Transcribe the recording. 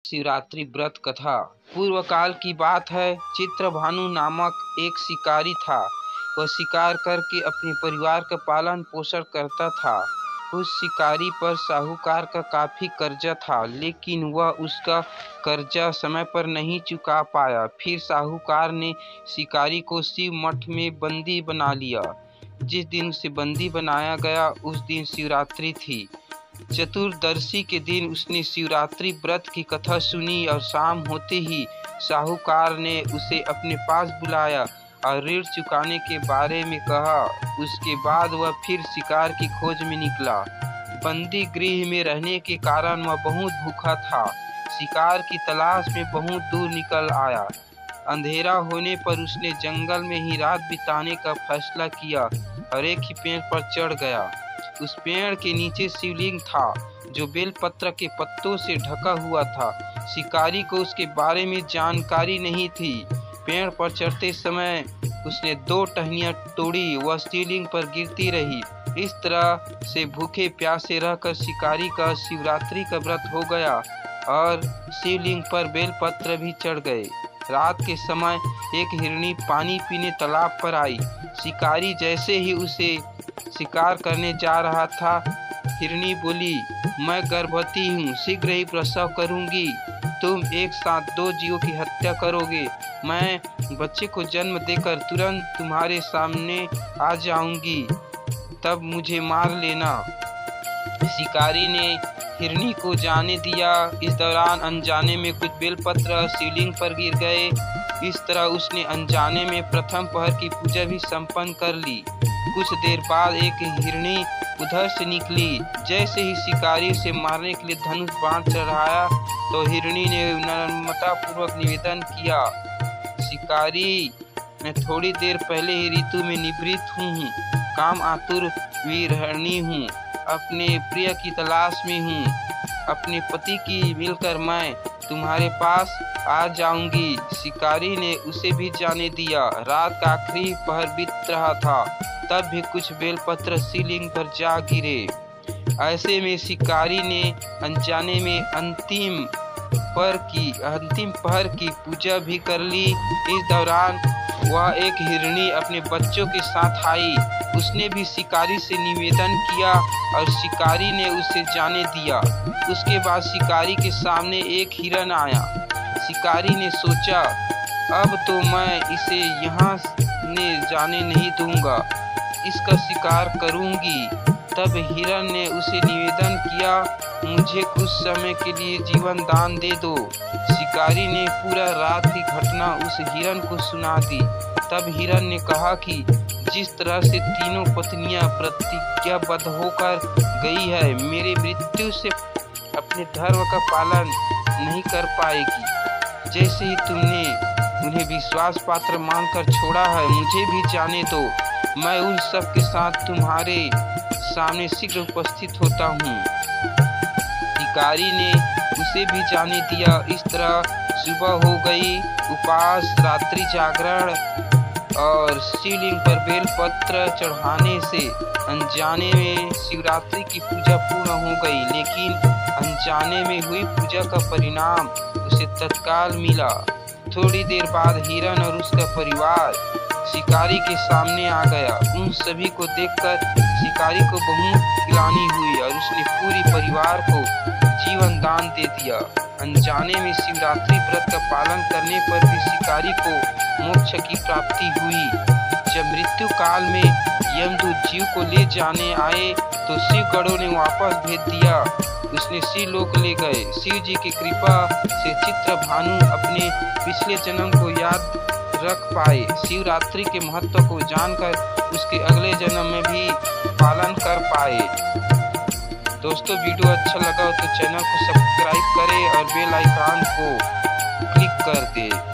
शिवरात्रि व्रत कथा। पूर्व काल की बात है। चित्रभानु नामक एक शिकारी था। वह शिकार करके अपने परिवार का पालन पोषण करता था। उस शिकारी पर साहूकार का काफी कर्जा था, लेकिन वह उसका कर्जा समय पर नहीं चुका पाया। फिर साहूकार ने शिकारी को शिव मठ में बंदी बना लिया। जिस दिन उसे बंदी बनाया गया उस दिन शिवरात्रि थी। चतुर्दशी के दिन उसने शिवरात्रि व्रत की कथा सुनी और शाम होते ही साहूकार ने उसे अपने पास बुलाया और ऋण चुकाने के बारे में कहा। उसके बाद वह फिर शिकार की खोज में निकला। बंदी गृह में रहने के कारण वह बहुत भूखा था। शिकार की तलाश में बहुत दूर निकल आया। अंधेरा होने पर उसने जंगल में ही रात बिताने का फैसला किया और एक ही पेड़ पर चढ़ गया। उस पेड़ के नीचे शिवलिंग था, जो बेलपत्र के पत्तों से ढका हुआ था। शिकारी को उसके बारे में जानकारी नहीं थी। पेड़ पर चढ़ते समय उसने 2 टहनियां तोड़ी। वह शिवलिंग पर गिरती रही। इस तरह से भूखे प्यासे रहकर शिकारी का शिवरात्रि का व्रत हो गया और शिवलिंग पर बेलपत्र भी चढ़ गए। रात के समय एक हिरनी पानी पीने तालाब पर आई। शिकारी जैसे ही उसे शिकार करने जा रहा था, हिरनी बोली, मैं गर्भवती हूँ, शीघ्र ही प्रसव करूँगी। तुम एक साथ 2 जीवों की हत्या करोगे। मैं बच्चे को जन्म देकर तुरंत तुम्हारे सामने आ जाऊंगी, तब मुझे मार लेना। शिकारी ने हिरनी को जाने दिया। इस दौरान अनजाने में कुछ बेलपत्र शिवलिंग पर गिर गए। इस तरह उसने अनजाने में प्रथम पहर की पूजा भी संपन्न कर ली। कुछ देर बाद एक हिरनी उधर से निकली। जैसे ही शिकारी उसे मारने के लिए धनुष बाण चढ़ाया तो हिरनी ने नम्रता पूर्वक निवेदन किया, शिकारी, मैं थोड़ी देर पहले ही ऋतु में निवृत्त हूँ। काम आतुर वीरहरणी हूँ। अपने प्रिय की तलाश में हूँ। अपने पति की मिलकर मैं तुम्हारे पास आ जाऊंगी। शिकारी ने उसे भी जाने दिया। रात का आखिरी पहर बीत रहा था, तब भी कुछ बेलपत्र शिवलिंग पर जा गिरे। ऐसे में शिकारी ने अनजाने में अंतिम पहर की पूजा भी कर ली। इस दौरान वह एक हिरनी अपने बच्चों के साथ आई। उसने भी शिकारी से निवेदन किया और शिकारी ने उसे जाने दिया। उसके बाद शिकारी के सामने एक हिरन आया। शिकारी ने सोचा, अब तो मैं इसे यहाँ ने जाने नहीं दूंगा, इसका शिकार करूंगी। तब हिरन ने उसे निवेदन किया, मुझे कुछ समय के लिए जीवन दान दे दो। शिकारी ने पूरा रात की घटना उस हिरन को सुना दी। तब हिरन ने कहा कि जिस तरह से तीनों पत्नियां प्रतिज्ञाबद्ध होकर गई है, मेरी मृत्यु से अपने धर्म का पालन नहीं कर पाएगी। जैसे ही तुमने उन्हें विश्वास पात्र मानकर छोड़ा है, मुझे भी जाने दो। मैं उन सब के साथ तुम्हारे सामने शीघ्र उपस्थित होता हूँ। शिकारी ने उसे भी जाने दिया। इस तरह सुबह हो गई। उपवास, रात्रि जागरण और शिवलिंग पर बेलपत्र चढ़ाने से अनजाने में शिवरात्रि की पूजा पूर्ण हो गई। लेकिन अनजाने में हुई पूजा का परिणाम उसे तत्काल मिला। थोड़ी देर बाद हिरन और उसका परिवार शिकारी के सामने आ गया। उन सभी को देखकर शिकारी को बहुत ग्लानि हुई और उसने पूरे परिवार को जीवन दान दे दिया। अनजाने में शिवरात्रि व्रत का पालन करने पर भी शिकारी को मोक्ष की प्राप्ति हुई। जब मृत्यु काल में यमदूत जीव को ले जाने आए तो शिव गणों ने वापस भेज दिया। उसने शिव लोक ले गए। शिव जी की कृपा से चित्रभानु अपने पिछले जन्म को याद रख पाए। शिवरात्रि के महत्व को जानकर उसके अगले जन्म में भी पालन कर पाए। दोस्तों, वीडियो अच्छा लगा हो तो चैनल को सब्सक्राइब करें और बेल आइकन को क्लिक कर दें।